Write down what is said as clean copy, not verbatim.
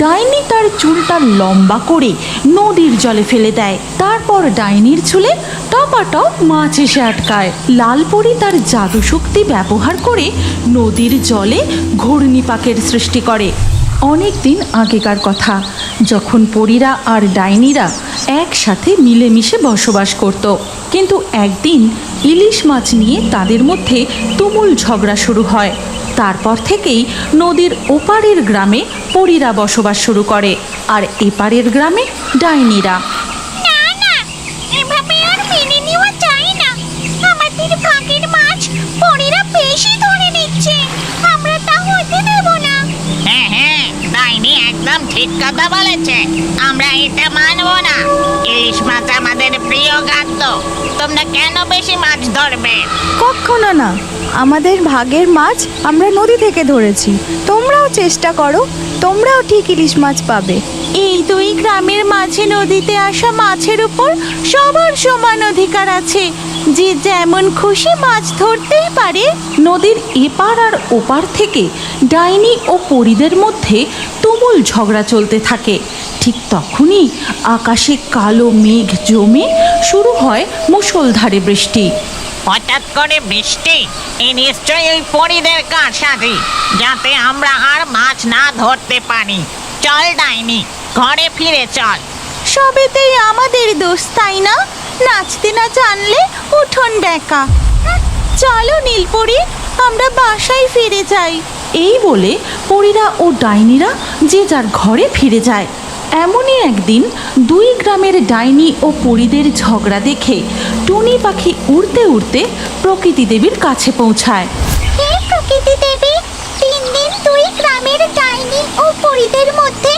ডাইনি তার চুলটা লম্বা করে নদীর জলে ফেলে দেয়। তারপর ডাইনির চুলে টপাটপ মাছ এসে আটকায়। লালপরি তার জাদু শক্তি ব্যবহার করে নদীর জলে ঘূর্ণিপাকের সৃষ্টি করে। অনেক দিন আগেকার কথা, যখন পরীরা আর ডাইনিরা একসাথে মিলেমিশে বসবাস করত। কিন্তু একদিন ইলিশ মাছ নিয়ে তাদের মধ্যে তুমুল ঝগড়া শুরু হয়। তারপর থেকেই নদীর ওপারের গ্রামে পরীরা বসবাস শুরু করে আর এপারের গ্রামে ডাইনিরা। না না, এভাবে আর মেনে নেওয়া যায় না। আমাদের ভাগের মাছ পরীরা বেশি ধরে নিচ্ছে, আমরা তা হতে দেব না। হ্যাঁ হ্যাঁ, ডাইনি একদম ঠিক কথা বলেছে। আমরা এটা মানবো না। ইলিশ মাছ আমাদের প্রিয় খাদ্য। তোমরা কেন বেশি মাছ ধরবে? কখনো না, আমাদের ভাগের মাছ আমরা নদী থেকে ধরেছি। তোমরাও চেষ্টা করো, তোমরাও ঠিক ইলিশ মাছ পাবে। এই দুই গ্রামের মাঝে নদীতে আসা মাছের উপর সবার সমান অধিকার আছে। যে যেমন খুশি মাছ ধরতেই পারে। নদীর এপার আর ওপার থেকে ডাইনি ও পরীদের মধ্যে তুমুল ঝগড়া চলতে থাকে। ঠিক তখনই আকাশে কালো মেঘ জমে শুরু হয় মুষলধারে বৃষ্টি। হঠাৎ করে বৃষ্টি? এ নিশ্চয়ই ওই পরীদের কারসাজি, যাতে আমরা আর মাছ না ধরতে পারি। চল ডাইনি, ঘরে ফিরে চল। সবেতেই আমাদের দোষ, তাই না? নাচতে না জানলে উঠোন বেঁকা। চলো নীলপরি, আমরা বাসায় ফিরে যাই। এই বলে পরীরা ও ডাইনিরা যে যার ঘরে ফিরে যায়। এমনই একদিন দুই গ্রামের ডাইনি ও পরীদের ঝগড়া দেখে টুনি পাখি উড়তে উড়তে প্রকৃতি দেবীর কাছে পৌঁছায়। হে প্রকৃতি দেবী, 3 দিন দুই গ্রামের ডাইনি ও পরীদের মধ্যে